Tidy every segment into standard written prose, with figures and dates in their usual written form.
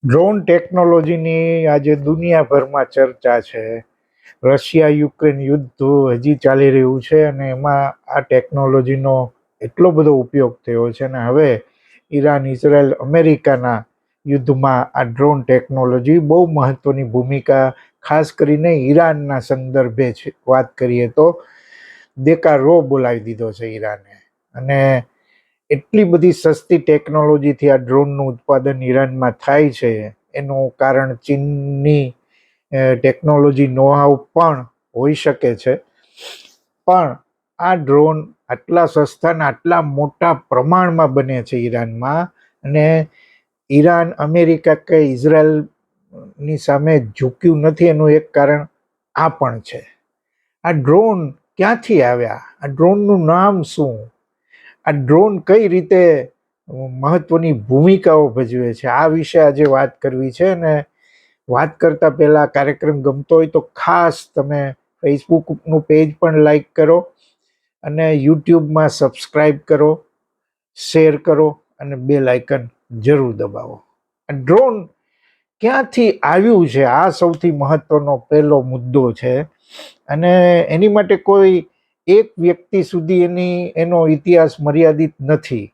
Drone ટેકનોલોજીની આજે દુનિયાભરમાં ચર્ચા છે. રશિયા યુક્રેન યુદ્ધ હજી ચાલી રહ્યું છે અને એમાં આ ટેકનોલોજીનો એટલો બધો ઉપયોગ થયો છે અને હવે ઈરાન, ઇઝરાયલ, અમેરિકાના યુદ્ધમાં આ ડ્રોન ટેકનોલોજી બહુ મહત્વની ભૂમિકા, ખાસ કરીને ઈરાનના સંદર્ભે વાત કરીએ તો દેકારો બોલાવી દીધો છે ઈરાને. અને એટલી બધી સસ્તી ટેકનોલોજીથી આ ડ્રોનનું ઉત્પાદન ઈરાનમાં થાય છે. એનું કારણ ચીનની ટેકનોલોજી નોહાવ પણ હોઈ શકે છે. પણ આ ડ્રોન આટલા સસ્તા ને આટલા મોટા પ્રમાણમાં બને છે ઈરાનમાં, અને ઈરાન, અમેરિકા કે ઇઝરાયલની સામે ઝૂક્યું નથી. એનું એક કારણ આ પણ છે. આ ડ્રોન ક્યાંથી આવ્યા? આ ડ્રોનનું નામ શું? આ ડ્રોન કઈ રીતે મહત્વની ભૂમિકાઓ ભજવે છે? આ વિશે આજે વાત કરવી છે. ને વાત કરતા પહેલા કાર્યક્રમ ગમતો હોય તો ખાસ તમે ફેસબુકનું પેજ પણ લાઈક કરો અને યુટ્યુબમાં સબસ્ક્રાઈબ કરો, શેર કરો અને બેલ આઇકન જરૂર દબાવો. આ ડ્રોન ક્યાંથી આવ્યું છે, આ સૌથી મહત્વનો પહેલો મુદ્દો છે. અને એની માટે કોઈ એક વ્યક્તિ સુધી એનો ઇતિહાસ મર્યાદિત નથી,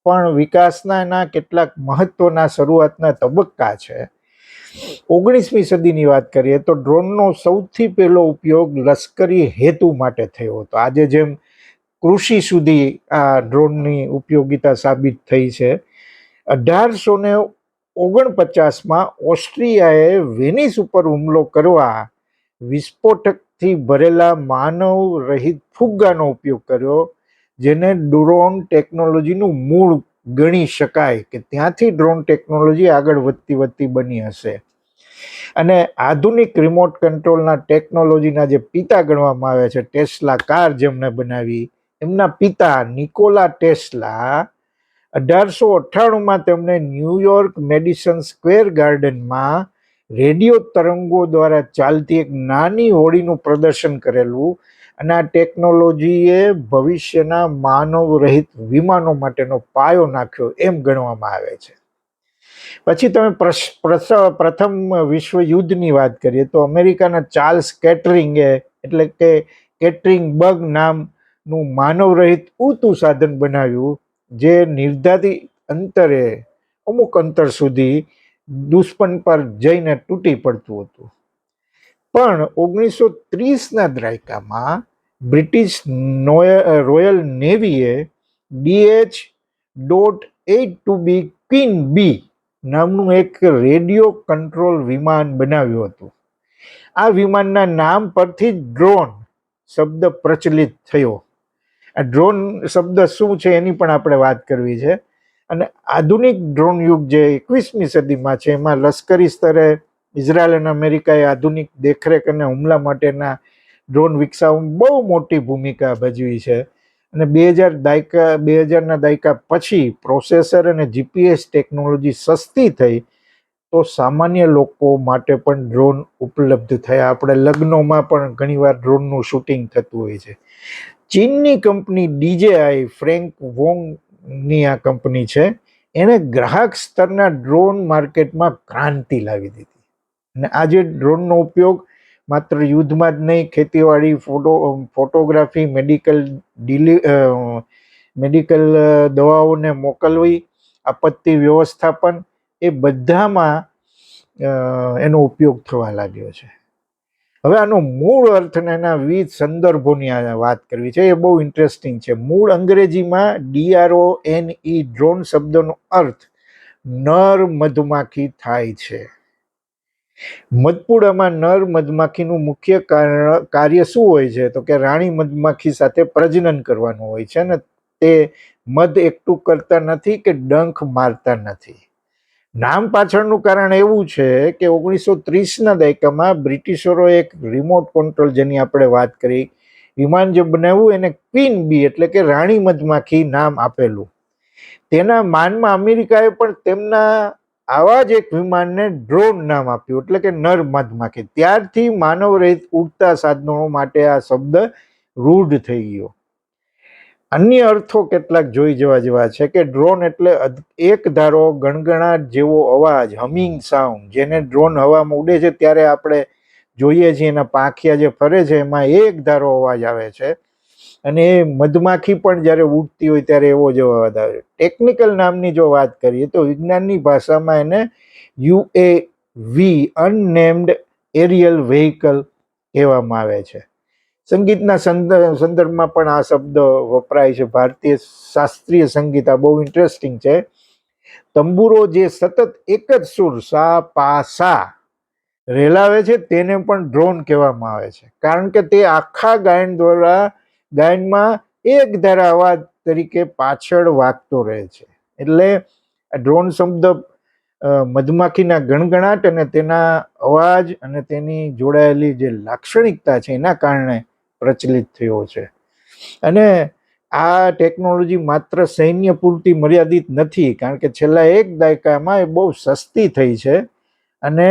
પણ વિકાસના કેટલાક મહત્વના શરૂઆતના તબક્કા છે. 19મી સદીની વાત કરીએ તો ડ્રોનનો સૌથી પહેલો ઉપયોગ લશ્કરી હેતુ માટે થયો હતો. આજે જેમ કૃષિ સુધી આ ડ્રોનની ઉપયોગિતા સાબિત થઈ છે. 1849માં ઓસ્ટ્રિયાએ વેનિસ ઉપર હુમલો કરવા વિસ્ફોટકથી ભરેલા માનવ રહિત ફુગ્ગાનો ઉપયોગ કર્યો, જેને ડ્રોન ટેકનોલોજીનું મૂળ ગણી શકાય કે ત્યાંથી ડ્રોન ટેકનોલોજી આગળ વધતી બની હશે. અને આધુનિક રિમોટ કંટ્રોલના ટેકનોલોજીના જે પિતા ગણવામાં આવે છે, ટેસ્લા કાર જેમણે બનાવી, એમના પિતા નિકોલા ટેસ્લા 1898માં તેમણે ન્યુયોર્ક મેડિસન સ્ક્વેર ગાર્ડનમાં રેડિયો તરંગો દ્વારા ચાલતી એક નાની હોડીનું પ્રદર્શન કરેલું. અને આ ટેકનોલોજીએ ભવિષ્યના માનવ રહિત વિમાનો માટેનો પાયો નાખ્યો એમ ગણવામાં આવે છે. પછી તમે પ્રથમ વિશ્વ યુદ્ધની વાત કરીએ તો અમેરિકાના ચાર્લ્સ કેટરિંગે, એટલે કે કેટરિંગ બગ નામનું માનવ રહિત ઉડતું સાધન બનાવ્યું, જે નિર્ધારિત અંતરે અમુક અંતર સુધી દુશ્મન પર જઈને તૂટી પડતું હતું. પણ 1930ના દાયકામાં બ્રિટિશ રોયલ નેવીએ DH-82B ક્વીન બી નામનું એક રેડિયો કંટ્રોલ વિમાન બનાવ્યું હતું. આ વિમાનના નામ પરથી જ ડ્રોન શબ્દ પ્રચલિત થયો. આ ડ્રોન શબ્દ શું છે એની પણ આપણે વાત કરવી છે. અને આધુનિક ડ્રોન યુગ જે 21મી સદીમાં છે, એમાં લશ્કરી સ્તરે ઇઝરાયલ અને અમેરિકાએ આધુનિક દેખરેખ અને હુમલા માટેના ડ્રોન વિકસાવવામાં બહુ મોટી ભૂમિકા ભજવી છે. અને 2000ના દાયકા પછી પ્રોસેસર અને જીપીએસ ટેકનોલોજી સસ્તી થઈ તો સામાન્ય લોકો માટે પણ ડ્રોન ઉપલબ્ધ થયા. આપણે લગ્નોમાં પણ ઘણીવાર ડ્રોનનું શૂટિંગ થતું હોય છે. ચીનની કંપની DJI, ફ્રેન્ક વોંગની આ કંપની છે, એણે ગ્રાહક સ્તરના ડ્રોન માર્કેટમાં ક્રાંતિ લાવી દીધી. અને આજે ડ્રોનનો ઉપયોગ માત્ર યુદ્ધમાં જ નહીં, ખેતીવાડી, ફોટોગ્રાફી, મેડિકલ દવાઓને મોકલવી, આપત્તિ વ્યવસ્થાપન, એ બધામાં એનો ઉપયોગ થવા લાગ્યો છે. હવે આનો મૂળ અર્થ અને એના વિવિધ સંદર્ભોની વાત કરવી છે. એ બહુ ઇન્ટરેસ્ટિંગ છે. મૂળ અંગ્રેજીમાં DRONE, ડ્રોન શબ્દનો અર્થ નર મધમાખી થાય છે. મધપુડામાં નર મધમાખીનું મુખ્ય કાર્ય શું હોય છે? તો કે રાણી મધમાખી સાથે પ્રજનન કરવાનું હોય છે. ને તે મધ એકઠું કરતા નથી કે ડંખ મારતા નથી. નામ પાછળનું કારણ એવું છે કે 1930ના દાયકામાં બ્રિટિશરોએ એક રિમોટ કંટ્રોલ, જેની આપણે વાત કરી, વિમાન જે બનાવ્યું એને ક્વીન બી એટલે કે રાણી મધમાખી નામ આપેલું. તેના માનમાં અમેરિકાએ પણ તેમના આવા જ એક વિમાનને ડ્રોન નામ આપ્યું, એટલે કે નર મધમાખી. ત્યારથી માનવ રહિત ઉડતા સાધનો માટે આ શબ્દ રૂઢ થઈ ગયો. અન્ય અર્થો કેટલાક જોઈ જવા જેવા છે કે ડ્રોન એટલે એક ધારો ગણગણાટ જેવો અવાજ, હમિંગ સાઉન્ડ, જેને ડ્રોન હવામાં ઉડે છે ત્યારે આપણે જોઈએ છીએ એના પાંખિયા જે ફરે છે એમાં એક ધારો અવાજ આવે છે, અને એ મધમાખી પણ જ્યારે ઉડતી હોય ત્યારે એવો જ અવાજ આવે. ટેકનિકલ નામની જો વાત કરીએ તો વિજ્ઞાનની ભાષામાં એને UAV, અનનેમ્ડ એરિયલ વ્હીકલ કહેવામાં આવે છે. સંગીતના સંદર્ભમાં પણ આ શબ્દ વપરાય છે. ભારતીય શાસ્ત્રીય સંગીત આ બહુ ઇન્ટરેસ્ટિંગ છે. તંબુરો જે સતત એક જ સુર સા પા સા રેલાવે છે તેને પણ ડ્રોન કહેવામાં આવે છે, કારણ કે તે આખા ગાયનમાં એક ધારા અવાજ તરીકે પાછળ વાગતો રહે છે. એટલે ડ્રોન શબ્દ મધમાખીના ગણગણાટ અને તેના અવાજ અને તેની જોડાયેલી જે લાક્ષણિકતા છે એના કારણે પ્રચલિત થયો છે. અને આ ટેકનોલોજી માત્ર સૈન્ય પૂરતી મર્યાદિત નથી, કારણ કે છેલ્લા એક દાયકામાં એ બહુ સસ્તી થઈ છે અને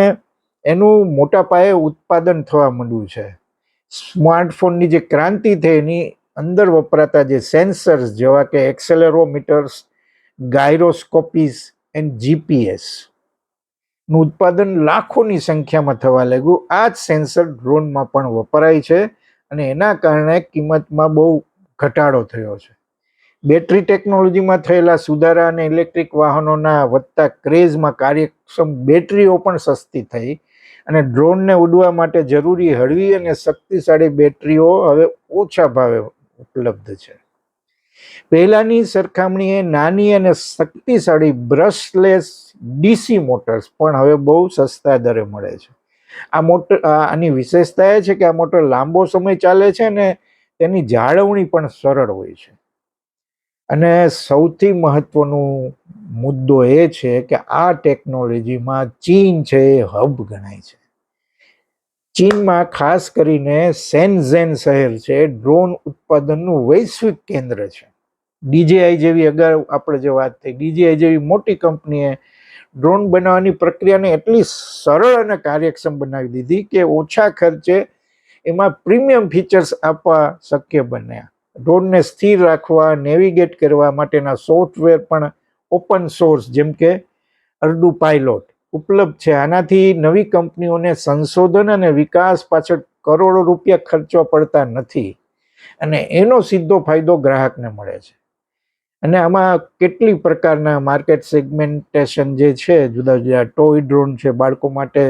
એનું મોટા પાયે ઉત્પાદન થવા માંડ્યું છે. સ્માર્ટફોનની જે ક્રાંતિ થઈ એની અંદર વપરાતા જે સેન્સર્સ જેવા કે એક્સેલેરોમીટર્સ, ગાયરોસ્કોપીસ એન્ડ GPS નું ઉત્પાદન લાખોની સંખ્યામાં થવા લાગ્યું. આ જ સેન્સર ડ્રોનમાં પણ વપરાય છે અને એના કારણે કિંમતમાં બહુ ઘટાડો થયો છે. બેટરી ટેકનોલોજીમાં થયેલા સુધારા અને ઇલેક્ટ્રિક વાહનોના વધતા ક્રેઝમાં કાર્યક્ષમ બેટરીઓ પણ સસ્તી થઈ અને ડ્રોનને ઉડવા માટે જરૂરી હળવી અને શક્તિશાળી બેટરીઓ હવે ઓછા ભાવે ઉપલબ્ધ છે. પહેલાની સરખામણીએ નાની અને શક્તિશાળી બ્રશલેસ DC મોટર્સ પણ હવે બહુ સસ્તા દરે મળે છે. આની વિશેષતા એ છે કે આ મોટર લાંબો સમય ચાલે છે અને તેની જાળવણી પણ સરળ હોય છે. અને સૌથી મહત્વનો મુદ્દો એ છે કે આ ટેકનોલોજીમાં ચીન છે એ હબ ગણાય છે. ચીનમાં ખાસ કરીને શેનઝેન શહેર છે ડ્રોન ઉત્પાદનનું વૈશ્વિક કેન્દ્ર છે. DJI જેવી અગાઉ આપણે જે વાત થઈ, DJI જેવી મોટી કંપનીએ ડ્રોન બનાવવાની પ્રક્રિયાને એટલી સરળ અને કાર્યક્ષમ બનાવી દીધી કે ઓછા ખર્ચે એમાં પ્રીમિયમ ફીચર્સ આપવા શક્ય બન્યા. ડ્રોનને સ્થિર રાખવા, નેવિગેટ કરવા માટેના સોફ્ટવેર પણ ઓપન સોર્સ જેમ કે અર્ડુ પાયલોટ ઉપલબ્ધ છે. આનાથી નવી કંપનીઓને સંશોધન અને વિકાસ પાછળ કરોડો રૂપિયા ખર્ચવા પડતા નથી અને એનો સીધો ફાયદો ગ્રાહકને મળે છે. અને આમાં કેટલી પ્રકારના માર્કેટ સેગમેન્ટેશન જે છે, જુદા જુદા ટોય ડ્રોન છે, બાળકો માટે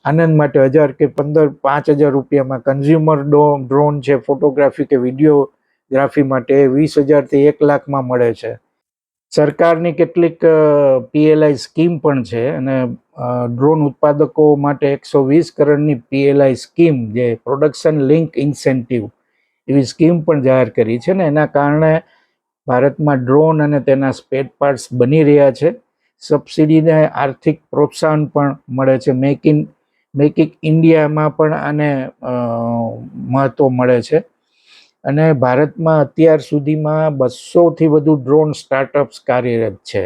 આનંદ માટે 1000 કે 5000 રૂપિયામાં, કન્ઝ્યુમર ડ્રોન છે ફોટોગ્રાફી કે વિડીયોગ્રાફી માટે 20,000 થી 1 લાખમાં મળે છે. સરકારની કેટલીક PLI સ્કીમ પણ છે અને ડ્રોન ઉત્પાદકો માટે 120 કરોડની PLI સ્કીમ, જે પ્રોડક્શન લિંક ઇન્સેન્ટિવ એવી સ્કીમ પણ જાહેર કરી છે ને એના કારણે ભારતમાં ડ્રોન અને તેના સ્પેર પાર્ટ્સ બની રહ્યા છે. સબસિડીને આર્થિક પ્રોત્સાહન પણ મળે છે. મેક ઇન ઇન્ડિયામાં પણ આને મહત્વ મળે છે. અને ભારતમાં અત્યાર સુધીમાં 200થી વધુ ડ્રોન સ્ટાર્ટઅપ્સ કાર્યરત છે.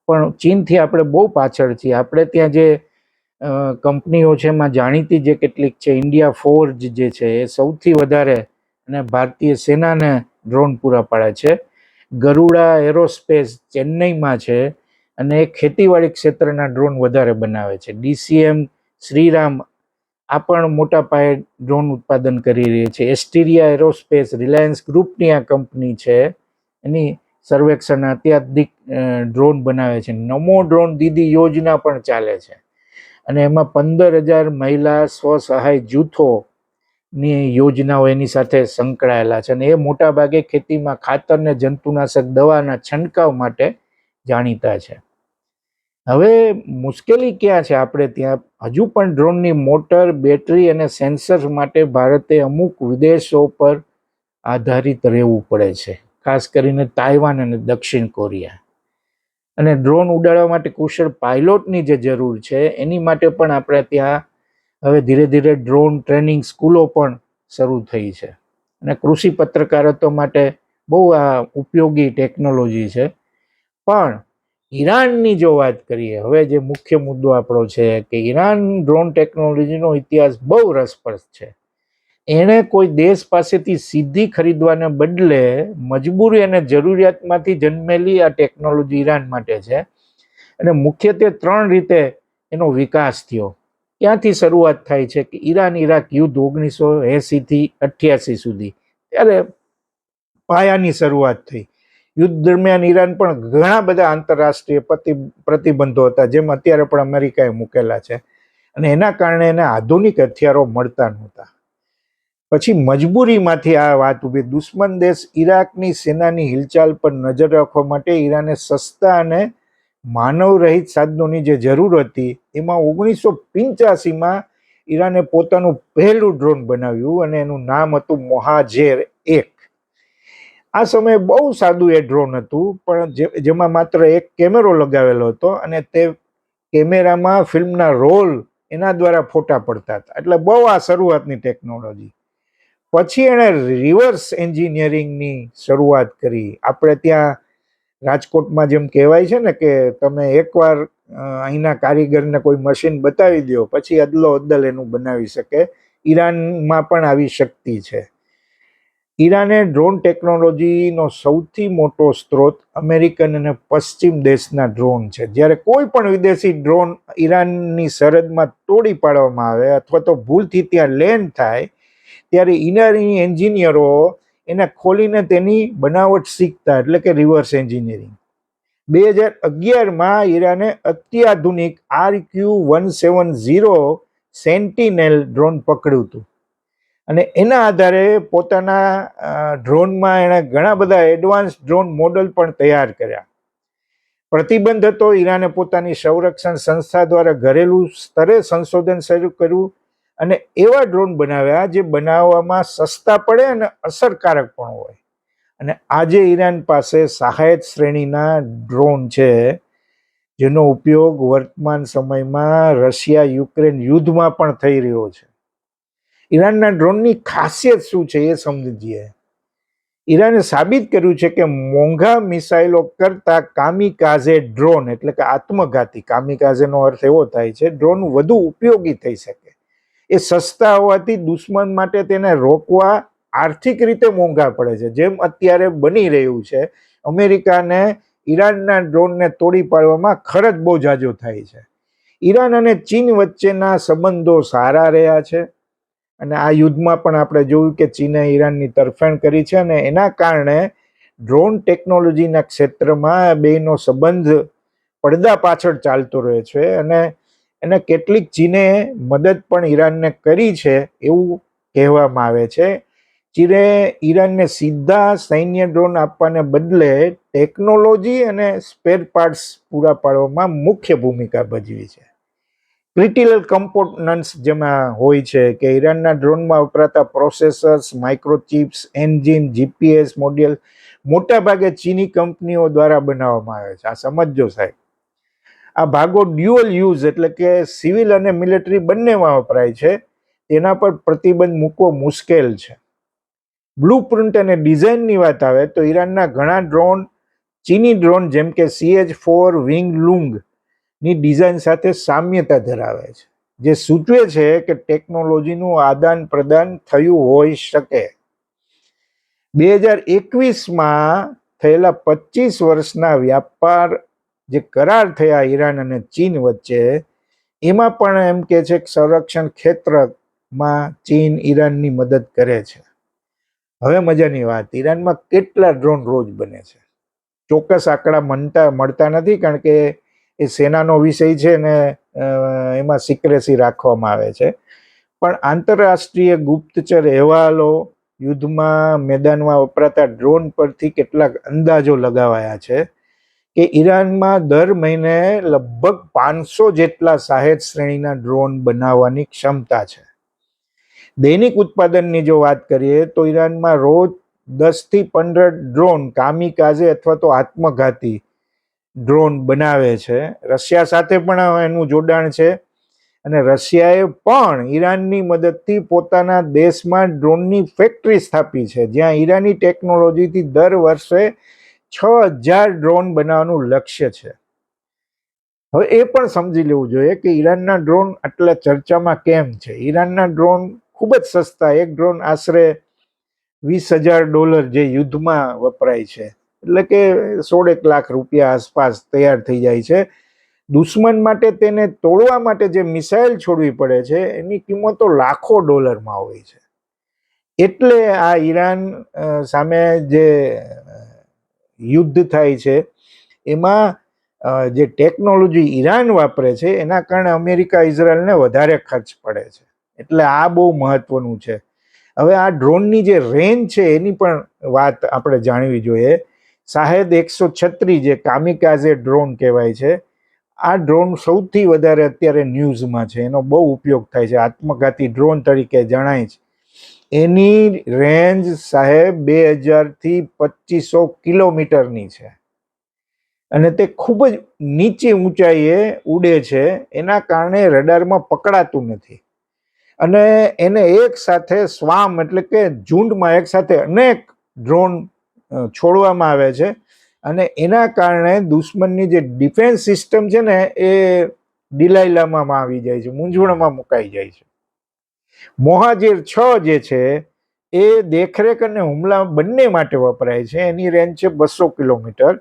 પણ ચીનથી આપણે બહુ પાછળ છીએ. આપણે ત્યાં જે કંપનીઓ છે એમાં જાણીતી જે કેટલીક છે, ઇન્ડિયા ફોર્જ જે છે એ સૌથી વધારે અને ભારતીય સેનાને ડ્રોન પૂરા પાડે છે. ગરુડા એરોસ્પેસ ચેન્નઈમાં છે અને ખેતીવાડી ક્ષેત્રના ડ્રોન વધારે બનાવે છે. DCM શ્રીરામ આ પણ મોટા પાયે ડ્રોન ઉત્પાદન કરી રહી છે. એસ્ટિરિયા એરોસ્પેસ રિલાયન્સ ગ્રુપની આ કંપની છે, એની સર્વેક્ષણ અત્યાધિક ડ્રોન બનાવે છે. નમો ડ્રોન દીદી યોજના પણ ચાલે છે અને એમાં 15,000 મહિલા સ્વસહાય જૂથોની યોજનાઓ એની સાથે સંકળાયેલા છે અને એ મોટા ભાગે ખેતીમાં ખાતર ને જંતુનાશક દવાના છંટકાવ માટે જાણીતા છે. હવે મુશ્કેલી ક્યાં છે? આપણે ત્યાં હજુ પણ ડ્રોનની મોટર, બેટરી અને સેન્સર માટે ભારતે અમુક વિદેશો પર આધારિત રહેવું પડે છે, ખાસ કરીને તાઇવાન અને દક્ષિણ કોરિયા. અને ડ્રોન ઉડાડવા માટે કુશળ પાયલોટની જે જરૂર છે એની માટે પણ આપણે ત્યાં હવે ધીરે ધીરે ડ્રોન ટ્રેનિંગ સ્કૂલો પણ શરૂ થઈ છે અને કૃષિ પત્રકારત્વ માટે બહુ આ ઉપયોગી ટેકનોલોજી છે. પણ ઈરાનની જો વાત કરીએ, હવે જે મુખ્ય મુદ્દો આપણો છે કે ઈરાન ડ્રોન ટેકનોલોજીનો ઇતિહાસ બહુ રસપ્રદ છે. એણે કોઈ દેશ પાસેથી સીધી ખરીદવાને બદલે મજબૂરી અને જરૂરિયાતમાંથી જન્મેલી આ ટેકનોલોજી ઈરાન માટે છે. અને મુખ્યત્વે 3 રીતે એનો વિકાસ થયો. ક્યાંથી શરૂઆત થાય છે કે ઈરાન ઈરાક યુદ્ધ 1980 થી 88 સુધી, ત્યારે પાયાની શરૂઆત થઈ. યુદ્ધ દરમિયાન ઈરાન પણ ઘણા બધા આંતરરાષ્ટ્રીય પ્રતિબંધો હતા, જેમ અત્યારે પણ અમેરિકાએ મૂકેલા છે, અને એના કારણે એને આધુનિક હથિયારો મળતા નહોતા. પછી મજબૂરીમાંથી આ વાત ઊભી. દુશ્મન દેશ ઈરાકની સેનાની હિલચાલ પર નજર રાખવા માટે ઈરાને સસ્તા અને માનવ રહિત સાધનોની જે જરૂર હતી, એમાં 1985માં ઈરાને પોતાનું પહેલું ડ્રોન બનાવ્યું અને એનું નામ હતું મોહાજેર-1. આ સમયે બહુ સાદું એ ડ્રોન હતું, પણ જેમાં માત્ર એક કેમેરો લગાવેલો હતો અને તે કેમેરામાં ફિલ્મના રોલ એના દ્વારા ફોટા પડતા હતા. એટલે બહુ આ શરૂઆતની ટેકનોલોજી. પછી એણે રિવર્સ એન્જિનિયરિંગની શરૂઆત કરી. આપણે ત્યાં રાજકોટમાં જેમ કહેવાય છે ને કે તમે એકવાર અહીંના કારીગરને કોઈ મશીન બતાવી દો, પછી અદલો અદલ એનું બનાવી શકે. ઈરાનમાં પણ આવી શક્તિ છે. ઈરાને ડ્રોન ટેકનોલોજીનો સૌથી મોટો સ્ત્રોત અમેરિકન અને પશ્ચિમ દેશના ડ્રોન છે. જ્યારે કોઈ પણ વિદેશી ડ્રોન ઈરાનની સરહદમાં તોડી પાડવામાં આવે અથવા તો ભૂલથી ત્યાં લેન્ડ થાય, ત્યારે ઈરાની એન્જિનિયરો એને ખોલીને તેની બનાવટ શીખતા, એટલે કે રિવર્સ એન્જિનિયરિંગ. 2011માં ઈરાને અત્યાધુનિક RQ-170 સેન્ટિનેલ ડ્રોન પકડ્યું હતું, અને એના આધારે પોતાના ડ્રોનમાં એણે ઘણા બધા એડવાન્સ ડ્રોન મોડલ પણ તૈયાર કર્યા. પ્રતિબંધ હતો. ઈરાને પોતાની સંરક્ષણ સંસ્થા દ્વારા ઘરેલું સ્તરે સંશોધન શરૂ કર્યું અને એવા ડ્રોન બનાવ્યા જે બનાવવામાં સસ્તા પડે અને અસરકારક પણ હોય. અને આજે ઈરાન પાસે સહાયક શ્રેણીના ડ્રોન છે, જેનો ઉપયોગ વર્તમાન સમયમાં રશિયા યુક્રેન યુદ્ધમાં પણ થઈ રહ્યો છે. ઈરાનના ડ્રોનની ખાસિયત શું છે એ સમજીએ. ઈરાને સાબિત કર્યું છે કે મોંઘા મિસાઇલો કરતા કામિકાઝે ડ્રોન, એટલે કે આત્મઘાતી, કામિકાઝેનો અર્થ એવો થાય છે ડ્રોન, વધુ ઉપયોગી થઈ શકે. એ સસ્તા હોવાથી દુશ્મન માટે તેને રોકવા આર્થિક રીતે મોંઘા પડે છે, જેમ અત્યારે બની રહ્યું છે. અમેરિકાને ઈરાનના ડ્રોનને તોડી પાડવામાં ખર્ચ બહુ જાજો થાય છે. ઈરાન અને ચીન વચ્ચેના સંબંધો સારા રહ્યા છે, અને આ યુદ્ધમાં પણ આપણે જોયું કે ચીને ઈરાનની તરફેણ કરી છે, અને એના કારણે ડ્રોન ટેકનોલોજીના ક્ષેત્રમાં બેનો સંબંધ પડદા પાછળ ચાલતો રહે છે, અને એને કેટલીક ચીને મદદ પણ ઈરાનને કરી છે એવું કહેવામાં આવે છે. ચીને ઈરાનને સીધા સૈન્ય ડ્રોન આપવાને બદલે ટેકનોલોજી અને સ્પેર પાર્ટ્સ પૂરા પાડવામાં મુખ્ય ભૂમિકા ભજવી છે. ક્રિટિકલ કમ્પોનન્ટ્સ જેમાં હોય છે કે ઈરાનના ડ્રોનમાં વપરાતા પ્રોસેસર્સ, માઇક્રોચિપ્સ, એન્જિન, જીપીએસ મોડ્યુલ મોટાભાગે ચીની કંપનીઓ દ્વારા બનાવવામાં આવે છે. આ સમજો સાહેબ. આ ભાગો ડ્યુઅલ યુઝ, એટલે કે સિવિલ અને મિલિટરી બંનેમાં વપરાય છે. તેના પર પ્રતિબંધ મૂકવો મુશ્કેલ છે. બ્લુપ્રિન્ટ અને ડિઝાઇનની વાત આવે તો ઈરાનના ઘણા ડ્રોન ચીની ડ્રોન જેમ કે CH-4 વિંગ લુંગ ની ડિઝાઇન સાથે સામ્યતા ધરાવે છે, જે સૂચવે છે કે ટેકનોલોજીનું આદાન પ્રદાન થયું હોઈ શકે. 2021માં થયેલા 25 વર્ષના વ્યાપાર જે કરાર થયા ઈરાન અને ચીન વચ્ચે, એમાં પણ એમ કે છે કે સંરક્ષણ ક્ષેત્રમાં ચીન ઈરાનની મદદ કરે છે. હવે મજાની વાત, ઈરાનમાં કેટલા ડ્રોન રોજ બને છે? ચોક્કસ આંકડા મળતા નથી, કારણ કે એ સેનાનો વિષય છે ને એમાં સિક્રેસી રાખવામાં આવે છે. પણ આંતરરાષ્ટ્રીય ગુપ્તચર અહેવાલો, યુદ્ધમાં મેદાનમાં વપરાતા ડ્રોન પરથી કેટલાક અંદાજો લગાવાયા છે કે ઈરાનમાં દર મહિને લગભગ 500 જેટલા સાહેબ શ્રેણીના ડ્રોન બનાવવાની ક્ષમતા છે. દૈનિક ઉત્પાદનની જો વાત કરીએ તો ઈરાનમાં રોજ 10 થી 15 ડ્રોન કામિકાઝે અથવા તો આત્મઘાતી ડ્રોન બનાવે છે. રશિયા સાથે પણ એનું જોડાણ છે, અને રશિયાએ પણ ઈરાનની મદદથી પોતાના દેશમાં ડ્રોનની ફેક્ટરી સ્થાપી છે, જ્યાં ઈરાની ટેકનોલોજીથી દર વર્ષે 6000 ડ્રોન બનાવવાનું લક્ષ્ય છે. હવે એ પણ સમજી લેવું જોઈએ કે ઈરાનના ડ્રોન આટલા ચર્ચામાં કેમ છે. ઈરાનના ડ્રોન ખૂબ જ સસ્તા, એક ડ્રોન આશરે $20,000 જે યુદ્ધમાં વપરાય છે, એટલે કે 16 લાખ રૂપિયા આસપાસ તૈયાર થઈ જાય છે. દુશ્મન માટે તેને તોડવા માટે જે મિસાઇલ છોડવી પડે છે એની કિંમતો લાખો ડોલરમાં હોય છે. એટલે આ ઈરાન સામે જે યુદ્ધ થાય છે એમાં જે ટેકનોલોજી ઈરાન વાપરે છે એના કારણે અમેરિકા ઇઝરાયલને વધારે ખર્ચ પડે છે. એટલે આ બહુ મહત્વનું છે. હવે આ ડ્રોનની જે રેન્જ છે એની પણ વાત આપણે જાણવી જોઈએ. શાહેદ 136 જે કામિકાઝે ડ્રોન કહેવાય છે, આ ડ્રોન સૌથી વધારે અત્યારે ન્યૂઝમાં છે, એનો બહુ ઉપયોગ થાય છે, આત્મઘાતી ડ્રોન તરીકે જણાય છે. એની રેન્જ સાહેબ 2000 થી 2500 કિલોમીટરની છે અને તે ખૂબ જ નીચી ઊંચાઈએ ઉડે છે. એના કારણે રડારમાં પકડાતું નથી અને એને એક સાથે સ્વામ એટલે કે ઝુંડમાં એક સાથે અનેક ડ્રોન છોડવામાં આવે છે અને એના કારણે દુશ્મનની જે ડિફેન્સ સિસ્ટમ છે ને એ ડિલાઇલામાં આવી જાય છે, મૂંઝવણમાં મુકાઈ જાય છે. મોહાજીર 6 જે છે એ દેખરેખ અને હુમલા બંને માટે વપરાય છે. એની રેન્જ છે 200 કિલોમીટર.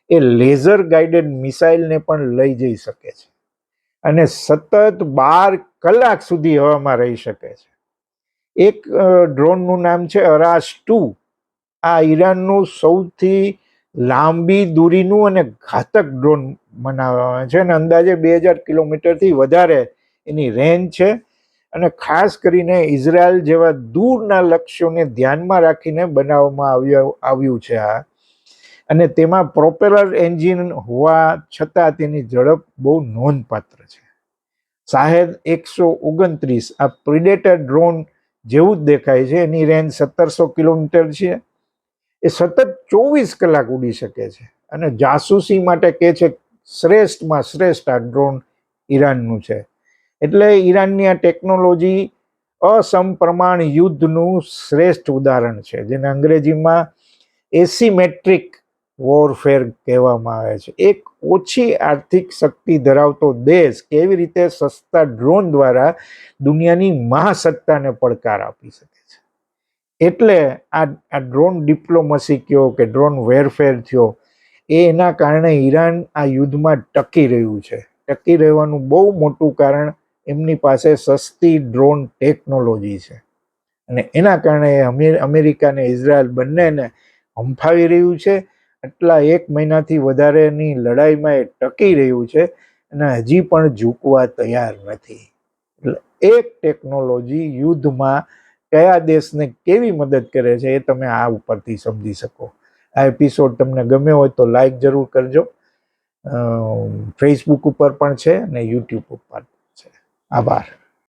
એ લેઝર ગાઇડેડ મિસાઇલને પણ લઈ જઈ શકે છે અને સતત 12 કલાક સુધી હવામાં રહી શકે છે. એક ડ્રોનનું નામ છે અરાશ 2. આ ઈરાનનું સૌથી લાંબી દૂરીનું અને ઘાતક ડ્રોન બનાવવામાં આવે છે અને અંદાજે 2000 કિલોમીટરથી વધારે એની રેન્જ છે અને ખાસ કરીને ઇઝરાયલ જેવા દૂરના લક્ષ્યોને ધ્યાનમાં રાખીને બનાવવામાં આવ્યું છે આ. અને તેમાં પ્રોપેલર એન્જિન હોવા છતાં તેની ઝડપ બહુ નોંધપાત્ર છે. શાહેદ 129 આ પ્રિડેટર ડ્રોન જેવું જ દેખાય છે. એની રેન્જ 1700 કિલોમીટર છે. એ સતત 24 કલાક ઉડી શકે છે અને જાસૂસી માટે કહે છે શ્રેષ્ઠમાં શ્રેષ્ઠ આ ડ્રોન ઈરાનનું છે. એટલે ઈરાનની આ ટેકનોલોજી અસમપ્રમાણ યુદ્ધનું શ્રેષ્ઠ ઉદાહરણ છે, જેને અંગ્રેજીમાં એસિમેટ્રિક વોરફેર કહેવામાં આવે છે. એક ઓછી આર્થિક શક્તિ ધરાવતો દેશ કેવી રીતે સસ્તા ડ્રોન દ્વારા દુનિયાની મહાસત્તાને પડકાર આપી શકે છે. એટલે આ ડ્રોન ડિપ્લોમસી કયો કે ડ્રોન વેરફેર થયો, એના કારણે ઈરાન આ યુદ્ધમાં ટકી રહ્યું છે. ટકી રહેવાનું બહુ મોટું કારણ એમની પાસે સસ્તી ડ્રોન ટેકનોલોજી છે અને એના કારણે અમેરિકા અને ઇઝરાયલ બંનેને હંફાવી રહ્યું છે. આટલા 1 મહિનાથી વધારેની લડાઈમાં એ ટકી રહ્યું છે અને હજી પણ ઝૂકવા તૈયાર નથી. એટલે એક ટેકનોલોજી યુદ્ધમાં કયા દેશને કેવી મદદ કરે છે એ તમે આ ઉપરથી સમજી શકો. આ એપિસોડ તમને ગમ્યો હોય તો લાઈક જરૂર કરજો. ફેસબુક ઉપર પણ છે અને યુટ્યુબ ઉપર પણ છે. આભાર.